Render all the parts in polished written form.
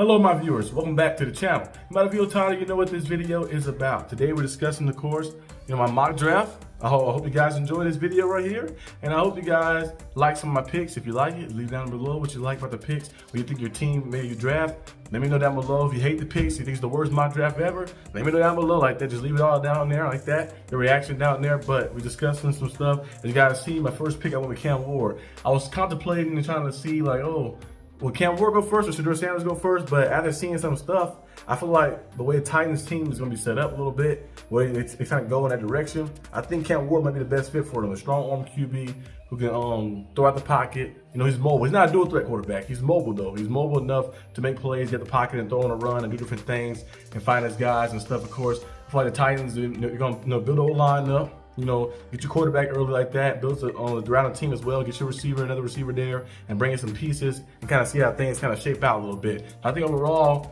Hello my viewers, welcome back to the channel. By the video title, you know what this video is about. Today we're discussing, of course, my mock draft. I hope you guys enjoy this video right here, and I hope you guys like some of my picks. If you like it, leave down below what you like about the picks, what you think your team made you draft. Let me know down below. If you hate the picks, you think it's the worst mock draft ever, let me know down below like that. Just leave it all down there like that, your reaction down there. But we're discussing some stuff. As you guys see, my first pick I went with Cam Ward. I was contemplating and trying to see like, will Cam Ward go first or should Sanders go first? But after seeing some stuff, I feel like the way the Titans team is going to be set up a little bit, where it's kind of go in that direction, I think Cam Ward might be the best fit for them. A strong arm QB who can throw out the pocket. He's mobile. He's not a dual threat quarterback. He's mobile though. He's mobile enough to make plays, get the pocket and throw on a run and do different things and find his guys and stuff. Of course, I feel like the Titans, you're going to build a line up. Get your quarterback early like that, build around the team as well, get your receiver, another receiver there, and bring in some pieces and kind of see how things kind of shape out a little bit. I think overall,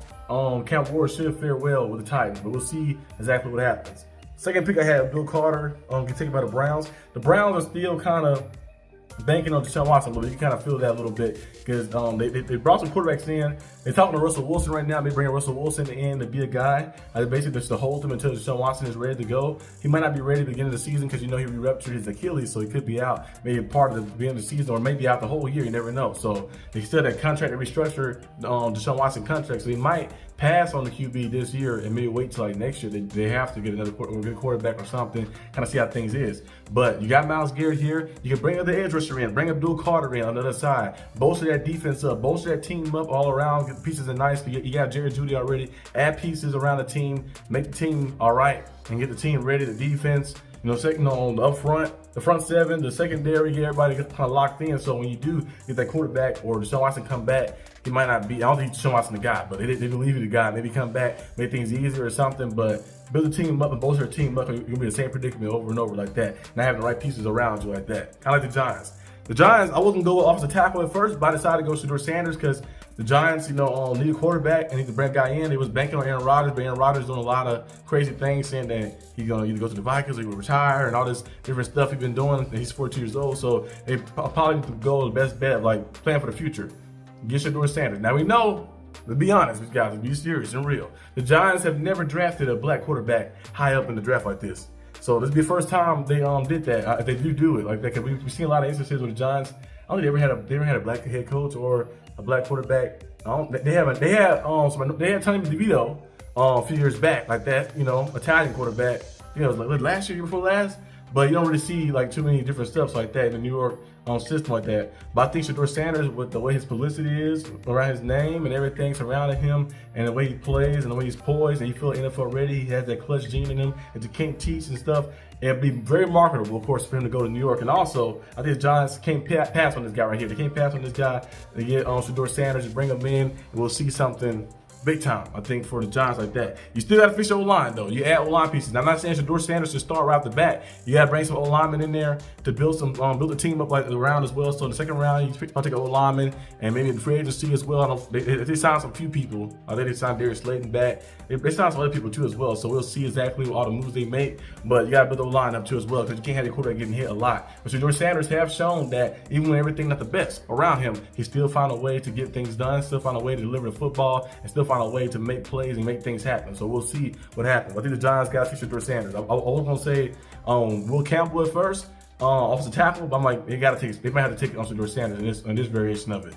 Cam Ward should fare well with the Titans, but we'll see exactly what happens. Second pick I had Bill Carter, get taken by the Browns. The Browns are still kind of banking on Deshaun Watson a little bit. You kind of feel that a little bit because they brought some quarterbacks in. They're talking to Russell Wilson right now. They're bringing Russell Wilson in to be a guy. Basically, just to hold him until Deshaun Watson is ready to go. He might not be ready at the beginning of the season because he re-ruptured his Achilles, so he could be out maybe part of the beginning of the season or maybe out the whole year. You never know. So they still had that contract to restructure Deshaun Watson contract, so he might pass on the QB this year and maybe wait till like next year. They have to get another good quarterback or something, kind of see how things is. But you got Myles Garrett here. You can bring up the edge rusher in, bring up Bill Carter in on the other side. Bolster that defense up, bolster that team up all around. Get the pieces in nice. You got Jerry Jeudy already. Add pieces around the team, make the team all right, and get the team ready. The defense, second on the up front, the front seven, the secondary, get everybody kind of locked in. So when you do get that quarterback or Deshaun Watson come back, he might not be, I don't think Deshaun Watson the guy, but they believe he's the guy. Maybe come back, make things easier or something, but build the team up and bolster the team up, and you're going to be the same predicament over and over like that. Not having the right pieces around you like that. Kind of like the Giants. The Giants, I wasn't going to go offensive tackle at first, but I decided to go Shedeur Sanders because the Giants, need a quarterback and need to bring a guy in. They was banking on Aaron Rodgers, but Aaron Rodgers doing a lot of crazy things, saying that he's going to either go to the Vikings or he will retire and all this different stuff he's been doing. And he's 42 years old, so they probably need to go the best bet, like plan for the future. Get Shedeur Sanders. Now we know, let's be honest, these guys, be serious and real. The Giants have never drafted a black quarterback high up in the draft like this. So this will be the first time they did that. If they do it like that, because we've seen a lot of instances with the Giants. I don't think they ever had a black head coach or a black quarterback. They had Tony DeVito a few years back like that. Italian quarterback. It was like last year before last. But you don't really see like too many different stuff like that in the New York system like that. But I think Shedeur Sanders, with the way his publicity is around his name and everything surrounding him, and the way he plays and the way he's poised, and he feels NFL ready, he has that clutch gene in him that you can't teach and stuff. It'd be very marketable, of course, for him to go to New York. And also, I think the Giants can't pass on this guy right here. They can't pass on this guy. They get Shedeur Sanders and bring him in, and we'll see something big time, I think, for the Giants like that. You still got to fix your O-line, though. You add O-line pieces. Now, I'm not saying Shedeur Sanders should start right off the bat. You got to bring some O-linemen in there to build the team up like around as well. So in the second round, you take an O-lineman and maybe the free agency as well. They signed some few people. I think they signed Darius Slayton back. They signed some other people too as well. So we'll see exactly all the moves they make. But you got to build the O-line up too as well, because you can't have your quarterback getting hit a lot. But Shedeur Sanders have shown that even when everything not the best around him, he still found a way to get things done, still find a way to deliver the football, and still find a way to make plays and make things happen. So we'll see what happens. I think the Giants got to see Shedeur Sanders. I was going to say Will Campbell at first, offensive tackle, but I'm like, they might have to take Shedeur Sanders in this variation of it.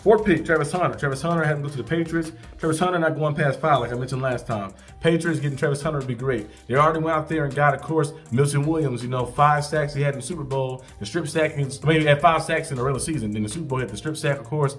Fourth pick, Travis Hunter. Travis Hunter had to go to the Patriots. Travis Hunter not going past 5, like I mentioned last time. Patriots getting Travis Hunter would be great. They already went out there and got, of course, Milton Williams. 5 sacks he had in the Super Bowl. The strip sack, maybe he had 5 sacks in the regular season. Then the Super Bowl had the strip sack, of course.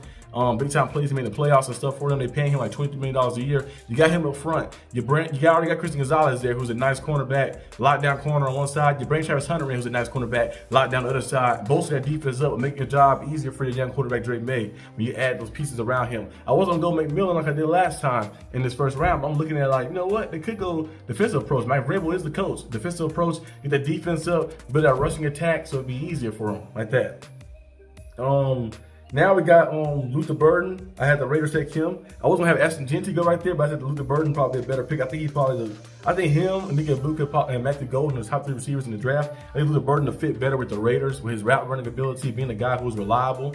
Big time plays. He made the playoffs and stuff for them. They paying him like $23 million a year. You got him up front. You already got Christian Gonzalez there, who's a nice cornerback, lockdown corner on one side. You bring Travis Hunter in, who's a nice cornerback, lockdown the other side. Bolster that defense up and make your job easier for your young quarterback Drake May when you add those pieces around him. I wasn't gonna go McMillan like I did last time in this first round, but I'm looking at it like, you know what? They could go defensive approach. Mike Vrabel is the coach. Defensive approach, get that defense up, build that rushing attack so it'd be easier for him like that. Now we got Luther Burden. I had the Raiders take him. I was gonna have Ashton Jeanty go right there, but I said Luther Burden probably a better pick. I think he's probably I think him and Nick Luka and Matthew Golden are the top 3 receivers in the draft. I think Luther Burden will fit better with the Raiders with his route running ability, being a guy who's reliable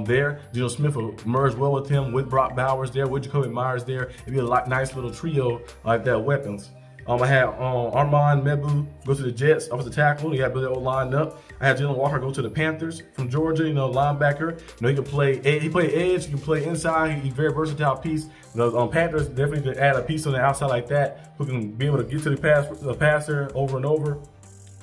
there. Geno Smith will merge well with him, with Brock Bowers there, with Jacoby Myers there. It'd be a nice little trio like that weapons. I had Armand Mebu go to the Jets, offensive tackle. He had Billy O lined up. I had Jalen Walker go to the Panthers from Georgia, linebacker. He can play, he play edge, he can play inside. He's a very versatile piece. The Panthers definitely could add a piece on the outside like that who can be able to get to the passer over and over,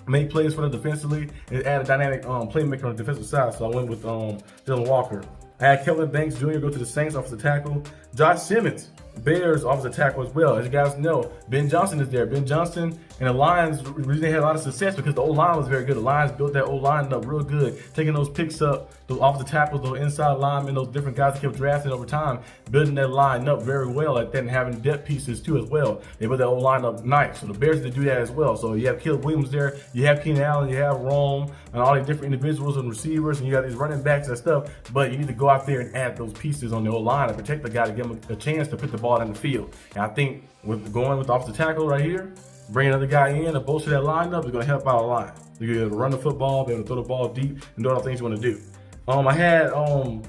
make plays for them defensively, and add a dynamic playmaker on the defensive side. So I went with Jalen Walker. I had Kevin Banks Jr. go to the Saints, offensive tackle. Josh Simmons, Bears, offensive tackle as well. As you guys know, Ben Johnson is there. Ben Johnson and the Lions really had a lot of success because the O-line was very good. The Lions built that O-line up real good, taking those picks up, those offensive tackles, those inside linemen, those different guys that kept drafting over time, building that line up very well like that, and having depth pieces too as well. They built that O-line up nice. So the Bears did do that as well. So you have Caleb Williams there, you have Keenan Allen, you have Rome, and all these different individuals and receivers, and you got these running backs and stuff. But you need to go out there and add those pieces on the O-line and protect the guy to give him a chance to put the ball in the field. And I think with going with the offensive tackle right here, bring another guy in and bolster that lineup is going to help out a lot. You're going to run the football, be able to throw the ball deep, and do all the things you want to do. I had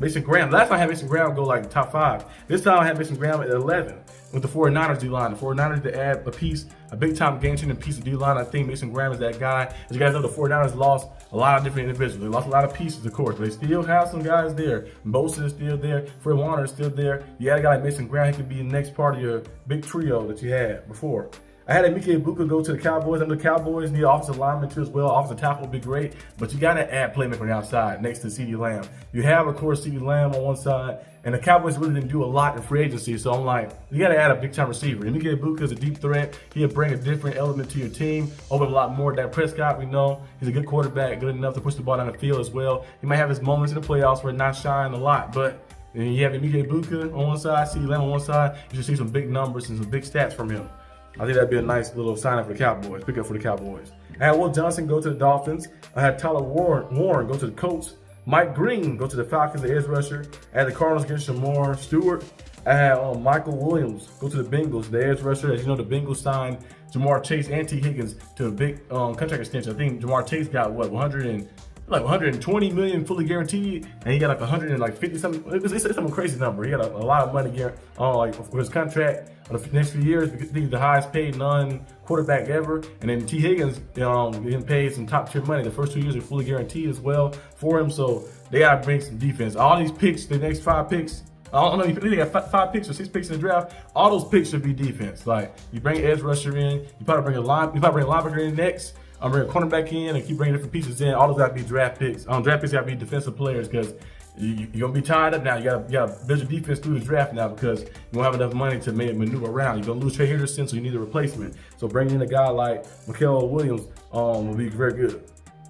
Mason Graham. Last time I had Mason Graham go like top 5. This time I had Mason Graham at 11 with the 49ers D-line. The 49ers to add a piece, a big-time game-changing piece of D-line. I think Mason Graham is that guy. As you guys know, the 49ers lost a lot of different individuals. They lost a lot of pieces, of course, but they still have some guys there. Bosa is still there. Fred Warner is still there. You had a guy like Mason Graham. He could be the next part of your big trio that you had before. I had Emeka Egbuka go to the Cowboys. The Cowboys need offensive linemen too as well. Offensive tackle would be great, but you got to add playmaker on the outside next to CeeDee Lamb. You have, of course, CeeDee Lamb on one side, and the Cowboys really didn't do a lot in free agency, so I'm like, you got to add a big-time receiver. Emeka Egbuka is a deep threat. He'll bring a different element to your team, open a lot more. Dak Prescott, we know, he's a good quarterback, good enough to push the ball down the field as well. He might have his moments in the playoffs where not shine a lot, but then you have Emeka Egbuka on one side, CeeDee Lamb on one side. You should see some big numbers and some big stats from him. I think that'd be a nice little sign up for the Cowboys, pick up for the Cowboys. I had Will Johnson go to the Dolphins. I had Tyler Warren go to the Colts. Mike Green go to the Falcons, the edge rusher. I had the Cardinals get Shamar Stewart. I had Michael Williams go to the Bengals, the edge rusher. As you know, the Bengals signed Jamar Chase and T. Higgins to a big contract extension. I think Jamar Chase got what, 120 million fully guaranteed, and he got like 150 something. It's some crazy number. He got a lot of money for his contract for the next few years. Because he's the highest paid non-quarterback ever. And then T. Higgins getting paid some top tier money. The first 2 years are fully guaranteed as well for him. So they gotta bring some defense. All these picks, the next 5 picks. I don't know. They got 5 picks or 6 picks in the draft. All those picks should be defense. Like you bring an edge rusher in, you probably bring a linebacker in next. I'm bringing a cornerback in and keep bringing different pieces in. All those got to be draft picks. Draft picks got to be defensive players because you're going to be tied up now. You got to build your defense through the draft now because you won't have enough money to maneuver around. You're going to lose Trey Henderson, so you need a replacement. So bringing in a guy like Mikael Williams will be very good.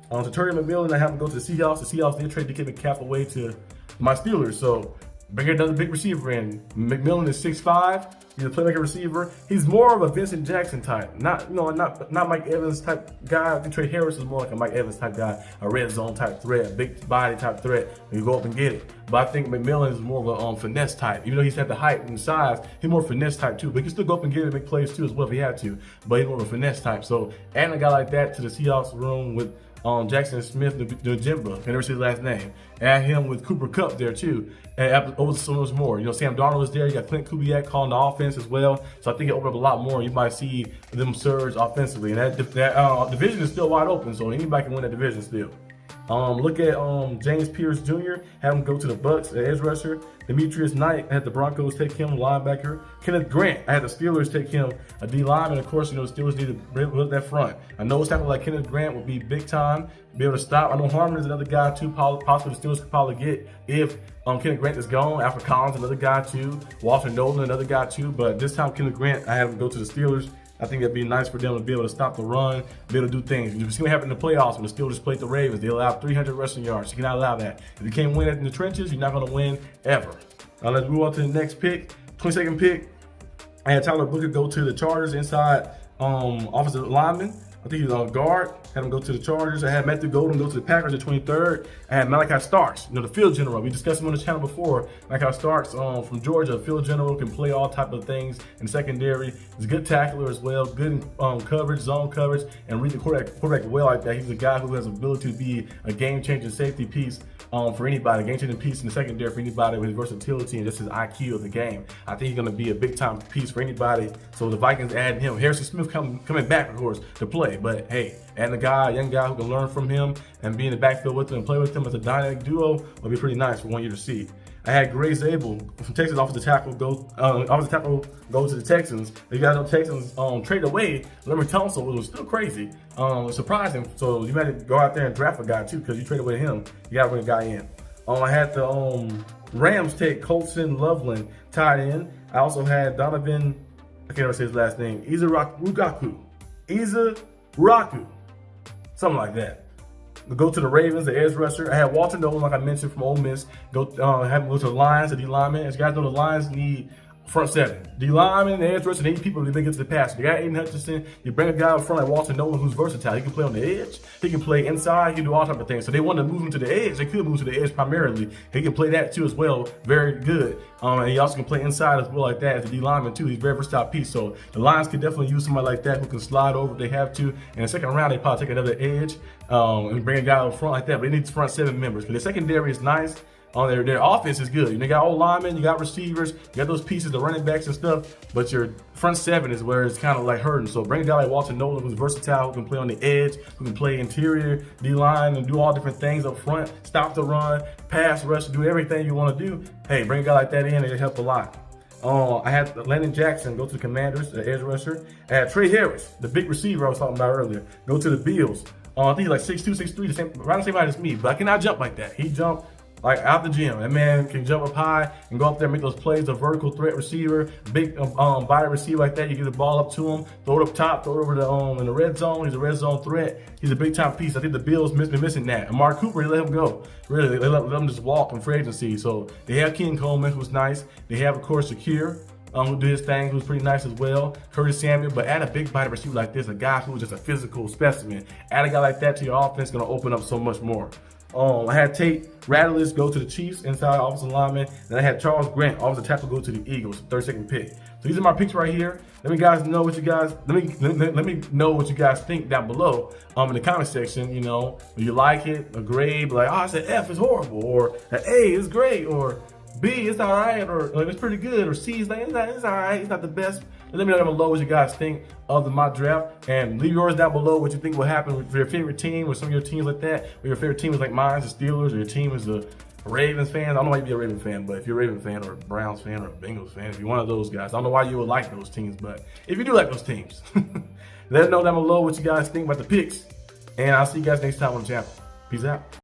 To Terry McMillan, I have him go to the Seahawks. The Seahawks did trade DK Metcalf away to my Steelers. So bring another big receiver in. McMillan is 6'5". He's a playmaker receiver. He's more of a Vincent Jackson type, not Mike Evans type guy. I think Trey Harris is more like a Mike Evans type guy, a red zone type threat, big body type threat. You go up and get it. But I think McMillan is more of a finesse type. Even though he's had the height and size, he's more finesse type too. But he can still go up and get it and make plays too as well if he had to. But he's more of a finesse type. So adding a guy like that to the Seahawks room with Jackson Smith, the Jimba, I never say his last name. Add him with Cooper Kupp there too, and over so much more. Sam Darnold is there. You got Clint Kubiak calling the offense as well. So I think it opened up a lot more. You might see them surge offensively, and that division is still wide open. So anybody can win that division still. Look at James Pierce Jr. Have him go to the Bucks, the edge rusher. Demetrius Knight, I had the Broncos take him, linebacker. Kenneth Grant, I had the Steelers take him, a D lineman. Of course, the Steelers need to build that front. I know it's like Kenneth Grant would be big time, be able to stop. I know Harmon is another guy too, possibly the Steelers could probably get if Kenneth Grant is gone. Alfred Collins, another guy too. Walter Nolan, another guy too. But this time, Kenneth Grant, I had him go to the Steelers. I think it'd be nice for them to be able to stop the run, be able to do things. You see what happened in the playoffs when the Steelers played the Ravens. They allowed 300 rushing yards. You cannot allow that. If you can't win it in the trenches, you're not going to win ever. Now let's move on to the next pick. 22nd pick. I had Tyler Booker go to the Chargers inside offensive lineman. I think he's on guard. had him go to the Chargers. I had Matthew Golden go to the Packers at 23rd. I had Malachi Starks, the field general. We discussed him on the channel before. Malachi Starks from Georgia, field general, can play all type of things in secondary. He's a good tackler as well, good in coverage, zone coverage, and read the quarterback well like that. He's a guy who has the ability to be a game-changing safety piece for anybody, game-changing piece in the secondary for anybody with his versatility and just his IQ of the game. I think he's going to be a big-time piece for anybody. So the Vikings adding him. Harrison Smith coming back, of course, to play. But hey, adding a young guy who can learn from him and be in the backfield with him and play with him as a dynamic duo will be pretty nice for 1 year to see. I had Gray Zabel from Texas, offensive tackle go to the Texans. You guys know Texans traded away Larry Tunsil, which was still crazy, surprising. So you might have to go out there and draft a guy too, because you traded away him. You got to bring a guy in. I had the Rams take Colson Loveland tied in. I also had Donovan, I can't ever say his last name, Izaraku, something like that. Go to the Ravens, the edge rusher. I had Walter Nolan, like I mentioned, from Ole Miss. Have him go to the Lions, the D lineman. As you guys know, the Lions need front seven. D lineman, the edge rusher, they need people to get to the pass. You got Aiden Hutchinson. You bring a guy up front like Walter Nolan, who's versatile. He can play on the edge. He can play inside. He can do all type of things. So they want to move him to the edge. They could move to the edge primarily. He can play that too as well. Very good. And he also can play inside as well like that as a D lineman too. He's a very versatile piece. So the Lions could definitely use somebody like that who can slide over if they have to. In the second round, they probably take another edge and bring a guy up front like that. But they need front seven members. But the secondary is nice. Their offense is good. You got old linemen, you got receivers, you got those pieces, the running backs and stuff, but your front seven is where it's kind of like hurting. So bring a guy like Walter Nolan, who's versatile, who can play on the edge, who can play interior, D-line, and do all different things up front, stop the run, pass rush, do everything you want to do. Hey, bring a guy like that in, and it'll help a lot. I had Landon Jackson go to the Commanders, the edge rusher. I had Trey Harris, the big receiver I was talking about earlier, go to the Bills. I think he's like 6'2", 6'3", around the same height as me, but I cannot jump like that. He jumped like out the gym. That man can jump up high and go up there and make those plays. A vertical threat receiver, big body receiver like that. You get the ball up to him, throw it up top, throw it over the in the red zone. He's a red zone threat. He's a big time piece. I think the Bills been missing that. And Mark Cooper, they let him go. Really, they let him just walk in free agency. So they have King Coleman, who's nice. They have, of course, Shakir, who did his thing, who's pretty nice as well. Curtis Samuel, but add a big body receiver like this, a guy who's just a physical specimen. Add a guy like that to your offense, gonna open up so much more. I had Tate Rattles go to the Chiefs, inside offensive lineman. Then I had Charles Grant, offensive tackle, go to the Eagles, 32nd pick. So these are my picks right here. Let me know what you guys think down below in the comment section. You know, do you like it? A grade, like, oh, I said F is horrible, or an A is great, or B is all right, or like, it's pretty good, or C is like, it's all right, it's not the best. Let me know down below what you guys think of the mock draft, and leave yours down below what you think will happen with your favorite team, or some of your teams like that, or your favorite team is like mine, the Steelers, or your team is the Ravens fan. I don't know why you'd be a Ravens fan, but if you're a Ravens fan or a Browns fan or a Bengals fan, if you're one of those guys, I don't know why you would like those teams, but if you do like those teams, let us know down below what you guys think about the picks, and I'll see you guys next time on the channel. Peace out.